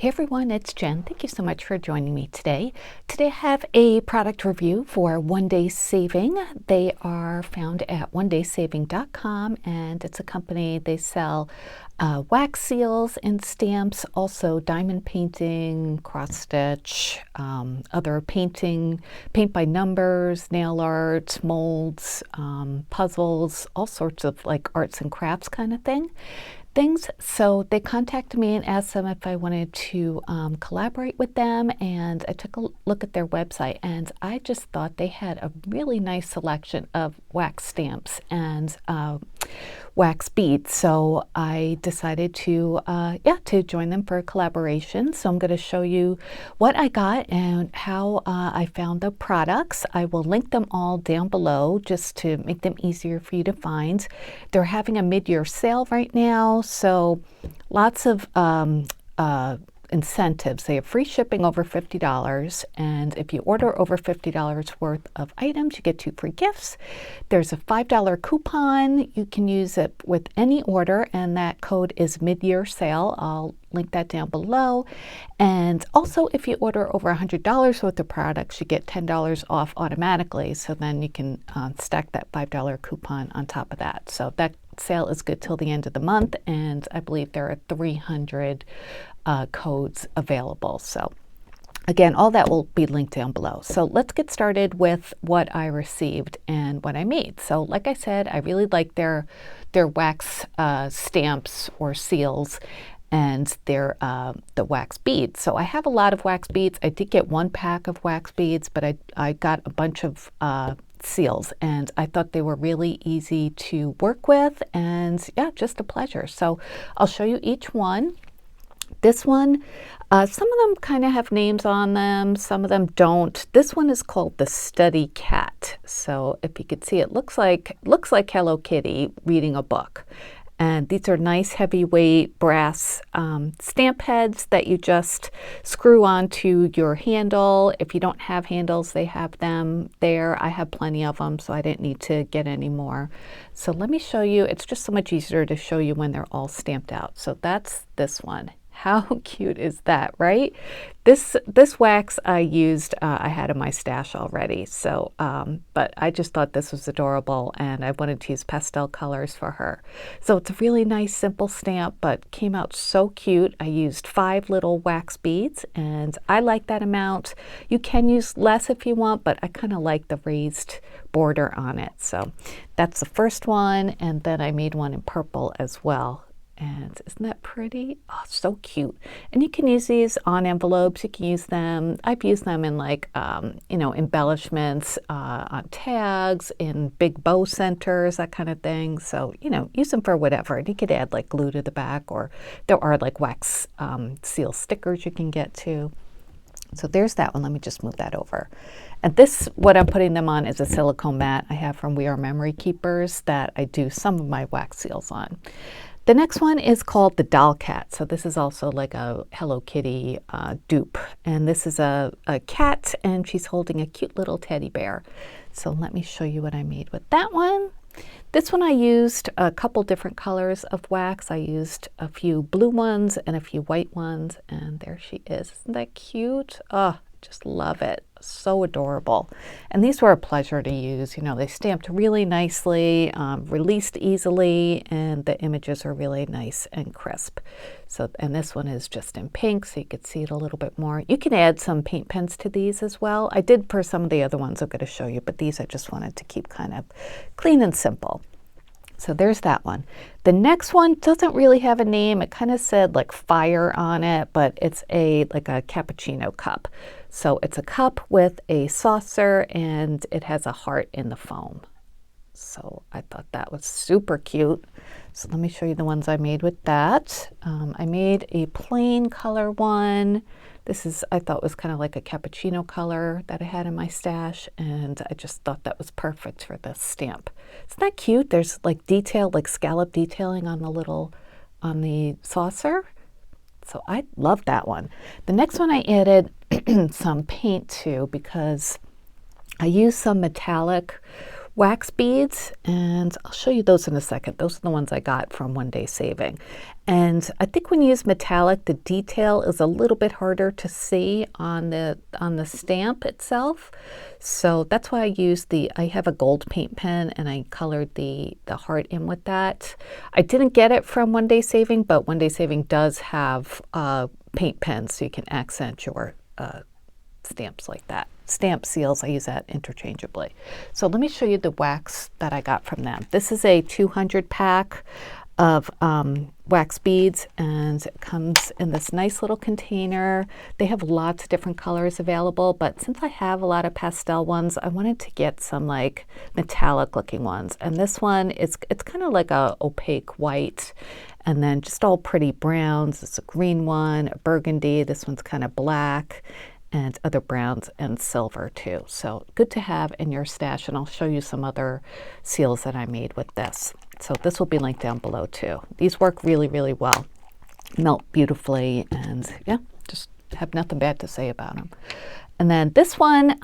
Hey everyone, it's Jen. Thank you so much for joining me today. Today I have a product review for Onedaysaving. They are found at Onedaysaving.com, and it's a company. They sell wax seals and stamps, also diamond painting, cross stitch, other painting, paint by numbers, nail art, molds, puzzles, all sorts of like arts and crafts kind of things. So they contacted me and asked them if I wanted to collaborate with them, and I took a look at their website, and I just thought they had a really nice selection of wax stamps and wax beads. So I decided to join them for a collaboration. So I'm going to show you what I got and how I found the products. I will link them all down below just to make them easier for you to find. They're having a mid-year sale right now, so lots of incentives. They have free shipping over $50, and if you order over $50 worth of items, you get 2 free gifts. There's a $5 coupon. You can use it with any order, and that code is midyearsale. I'll link that down below. And also, if you order over $100 worth of products, you get $10 off automatically. So then you can stack that $5 coupon on top of that. So that sale is good till the end of the month, and I believe there are 300 codes available. So again, all that will be linked down below. So let's get started with what I received and what I made. So like I said, I really like their wax stamps or seals and their the wax beads. So I have a lot of wax beads. I did get 1 pack of wax beads, but I got a bunch of seals, and I thought they were really easy to work with, and yeah, just a pleasure. So I'll show you each one. This one, some of them kind of have names on them, some of them don't. This one is called the Study Cat. So if you could see, it looks like Hello Kitty reading a book. And these are nice heavyweight brass stamp heads that you just screw onto your handle. If you don't have handles, they have them there. I have plenty of them, so I didn't need to get any more. So let me show you. It's just so much easier to show you when they're all stamped out. So that's this one. How cute is that, right? This wax I used, I had in my stash already. So, but I just thought this was adorable, and I wanted to use pastel colors for her. So it's a really nice, simple stamp, but came out so cute. I used 5 little wax beads, and I like that amount. You can use less if you want, but I kind of like the raised border on it. So that's the first one, and then I made one in purple as well. And isn't that pretty? Oh, so cute. And you can use these on envelopes. You can use them. I've used them in like, embellishments, on tags, in big bow centers, that kind of thing. So, use them for whatever. And you could add like glue to the back, or there are like wax seal stickers you can get too. So there's that one. Let me just move that over. And this, what I'm putting them on, is a silicone mat I have from We Are Memory Keepers that I do some of my wax seals on. The next one is called the Doll Cat. So this is also like a Hello Kitty dupe. And this is a cat, and she's holding a cute little teddy bear. So let me show you what I made with that one. This one I used a couple different colors of wax. I used a few blue ones and a few white ones, and there she is. Isn't that cute? Oh, just love it. So adorable. And these were a pleasure to use. They stamped really nicely, released easily, and the images are really nice and crisp. So, and this one is just in pink, so you could see it a little bit more. You can add some paint pens to these as well. I did for some of the other ones I'm going to show you, but these I just wanted to keep kind of clean and simple. So there's that one. The next one doesn't really have a name. It kind of said like fire on it, but it's like a cappuccino cup. So it's a cup with a saucer, and it has a heart in the foam. So I thought that was super cute. So let me show you the ones I made with that. I made a plain color one. This I thought was kind of like a cappuccino color that I had in my stash, and I just thought that was perfect for this stamp. Isn't that cute? There's like detail, like scallop detailing on the saucer. So I love that one. The next one I added some paint to, because I used some metallic wax beads, and I'll show you those in a second. Those are the ones I got from One Day Saving. And I think when you use metallic, the detail is a little bit harder to see on the stamp itself. So that's why I have a gold paint pen, and I colored the heart in with that. I didn't get it from One Day Saving, but One Day Saving does have paint pens, so you can accent your stamps like that. Stamp seals, I use that interchangeably. So let me show you the wax that I got from them. This is a 200 pack of wax beads, and it comes in this nice little container. They have lots of different colors available, but since I have a lot of pastel ones, I wanted to get some like metallic looking ones. And this one it's kind of like a opaque white, and then just all pretty browns. It's a green one, a burgundy. This one's kind of black, and other browns and silver too. So good to have in your stash, and I'll show you some other seals that I made with this. So this will be linked down below too. These work really, really well. Melt beautifully, and yeah, just have nothing bad to say about them. And then this one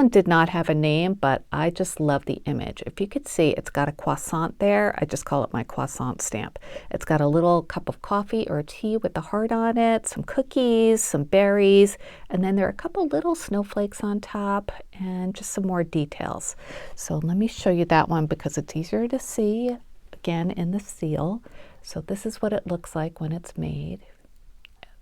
did not have a name, but I just love the image. If you could see, it's got a croissant there. I just call it my croissant stamp. It's got a little cup of coffee or tea with the heart on it, some cookies, some berries, and then there are a couple little snowflakes on top and just some more details. So let me show you that one because it's easier to see, again, in the seal. So this is what it looks like when it's made.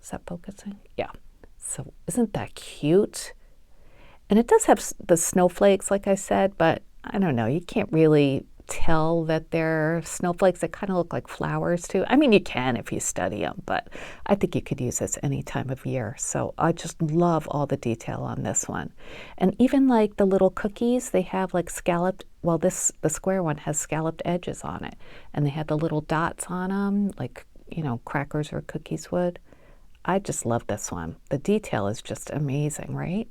Is that focusing? Yeah. So isn't that cute? And it does have the snowflakes, like I said, but I don't know, you can't really tell that they're snowflakes. They kind of look like flowers too. I mean, you can if you study them, but I think you could use this any time of year. So I just love all the detail on this one. And even like the little cookies, they have like scalloped, well, the square one has scalloped edges on it. And they have the little dots on them, like, you know, crackers or cookies would. I just love this one. The detail is just amazing, right?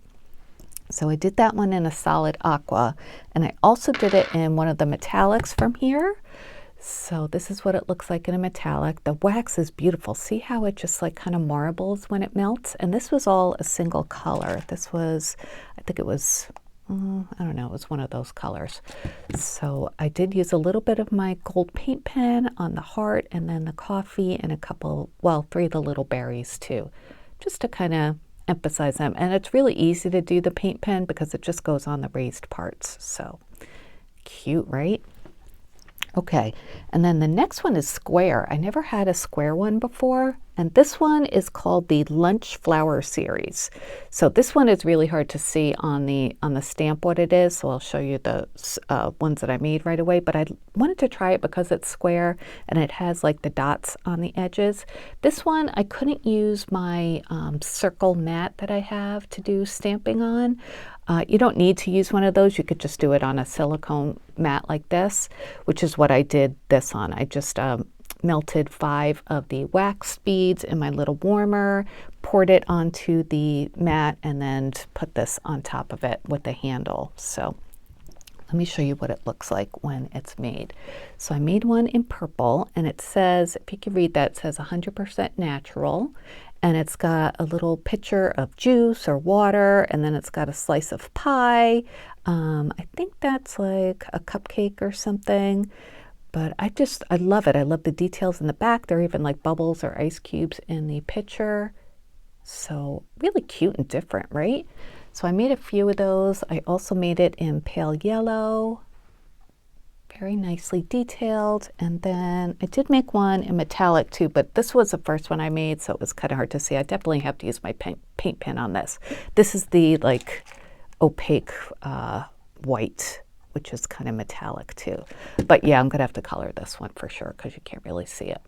So I did that one in a solid aqua, and I also did it in one of the metallics from here. So this is what it looks like in a metallic. The wax is beautiful. See how it just like kind of marbles when it melts? And this was all a single color. This was, I think it was, I don't know, it was one of those colors. So I did use a little bit of my gold paint pen on the heart, and then the coffee, and a couple, well, 3 of the little berries too, just to kind of emphasize them. And it's really easy to do the paint pen because it just goes on the raised parts. So cute, right? Okay, and then the next one is square. I never had a square one before, and this one is called the Lunch Flower Series. So this one is really hard to see on the stamp what it is, so I'll show you the ones that I made right away, but I wanted to try it because it's square and it has like the dots on the edges. This one, I couldn't use my circle mat that I have to do stamping on. You don't need to use one of those. You could just do it on a silicone mat like this, which is what I did this on. I just melted 5 of the wax beads in my little warmer, poured it onto the mat, and then put this on top of it with the handle. So let me show you what it looks like when it's made. So I made one in purple, and it says, if you can read that, it says 100% natural. And it's got a little pitcher of juice or water, and then it's got a slice of pie. I think that's like a cupcake or something, but I love it. I love the details in the back. There are even like bubbles or ice cubes in the pitcher. So really cute and different, right? So I made a few of those. I also made it in pale yellow. Very nicely detailed. And then I did make one in metallic too, but this was the first one I made, so it was kind of hard to see. I definitely have to use my paint pen on this. This is the like opaque white, which is kind of metallic too. But yeah, I'm gonna have to color this one for sure because you can't really see it.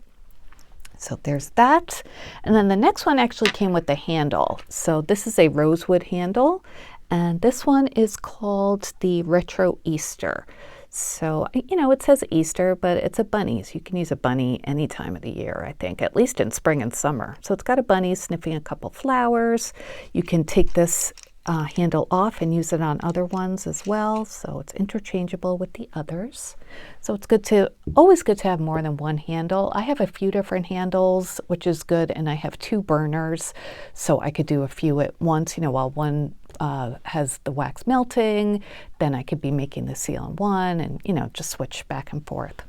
So there's that. And then the next one actually came with the handle. So this is a rosewood handle, and this one is called the Retro Easter. So, you know, it says Easter, but it's a bunny. So you can use a bunny any time of the year, I think, at least in spring and summer. So it's got a bunny sniffing a couple flowers. You can take this handle off and use it on other ones as well, so it's interchangeable with the others. So it's always good to have more than one handle. I have a few different handles, which is good, and I have 2 burners, so I could do a few at once, you know, while one has the wax melting, then I could be making the seal in one, and, you know, just switch back and forth.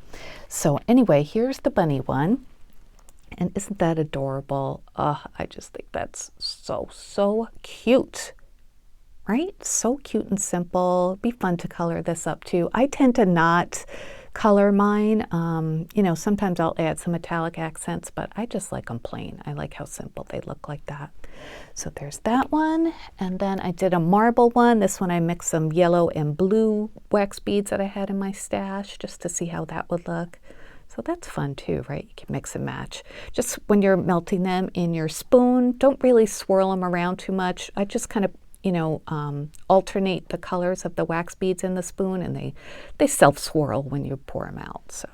So anyway, here's the bunny one. And isn't that adorable? I just think that's so cute. Right? So cute and simple. Be fun to color this up too. I tend to not color mine. You know, sometimes I'll add some metallic accents, but I just like them plain. I like how simple they look like that. So there's that one. And then I did a marble one. This one I mixed some yellow and blue wax beads that I had in my stash just to see how that would look. So that's fun too, right? You can mix and match. Just when you're melting them in your spoon, don't really swirl them around too much. I just kind of, you know, alternate the colors of the wax beads in the spoon, and they self-swirl when you pour them out. So,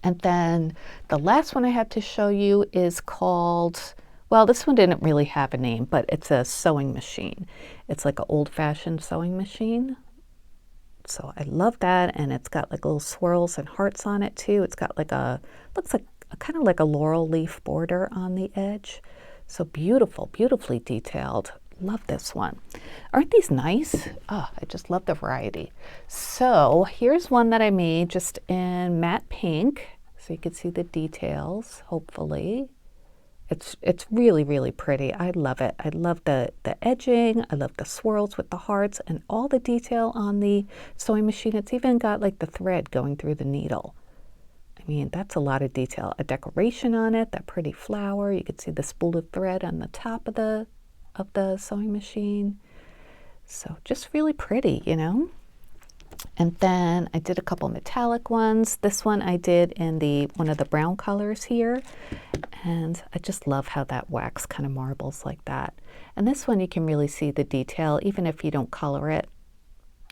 and then the last one I have to show you is called, well, this one didn't really have a name, but it's a sewing machine. It's like an old-fashioned sewing machine. So I love that, and it's got like little swirls and hearts on it too. It's got like looks like kind of like a laurel leaf border on the edge. So beautiful, beautifully detailed. Love this one. Aren't these nice? Oh, I just love the variety. So here's one that I made just in matte pink, so you can see the details, hopefully. It's really, really pretty. I love it. I love the edging. I love the swirls with the hearts and all the detail on the sewing machine. It's even got like the thread going through the needle. I mean, that's a lot of detail. A decoration on it, that pretty flower. You can see the spool of thread on the top of the sewing machine. So just really pretty, you know. And then I did a couple metallic ones. This one I did in one of the brown colors here, and I just love how that wax kind of marbles like that. And this one you can really see the detail even if you don't color it.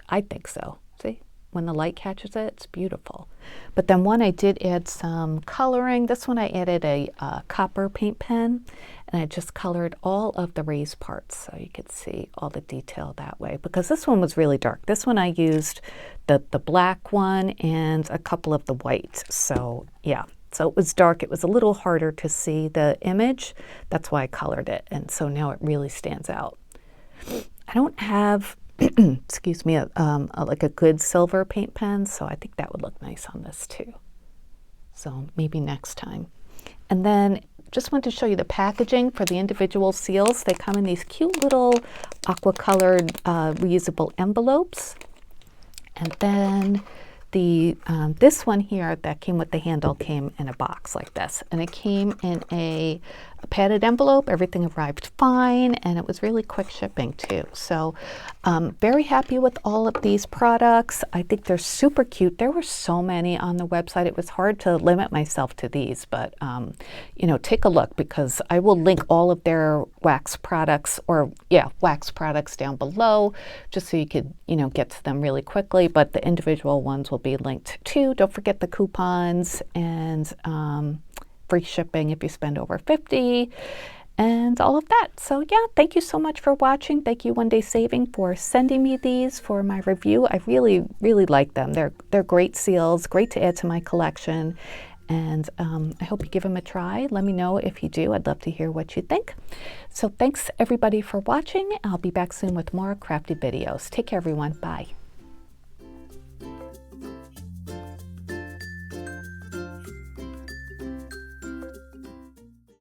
I think so. See? When the light catches it, it's beautiful. But then one I did add some coloring. This one I added a copper paint pen, and I just colored all of the raised parts so you could see all the detail that way, because this one was really dark. This one I used the black one and a couple of the white. So yeah, so it was dark. It was a little harder to see the image. That's why I colored it, and so now it really stands out. I don't have excuse me, like a good silver paint pen, so I think that would look nice on this too. So maybe next time. And then just want to show you the packaging for the individual seals. They come in these cute little aqua colored reusable envelopes. And then this one here that came with the handle came in a box like this, and it came in a padded envelope. Everything arrived fine, and it was really quick shipping too. So very happy with all of these products. I think they're super cute. There were so many on the website. It was hard to limit myself to these, but you know, take a look, because I will link all of their wax products, or wax products down below, just so you could, you know, get to them really quickly. But the individual ones will be linked too. Don't forget the coupons and free shipping if you spend over $50 and all of that. So yeah, thank you so much for watching. Thank you, One Day Saving, for sending me these for my review. I really, really like them. They're great seals, great to add to my collection. And I hope you give them a try. Let me know if you do. I'd love to hear what you think. So thanks everybody for watching. I'll be back soon with more crafty videos. Take care, everyone. Bye.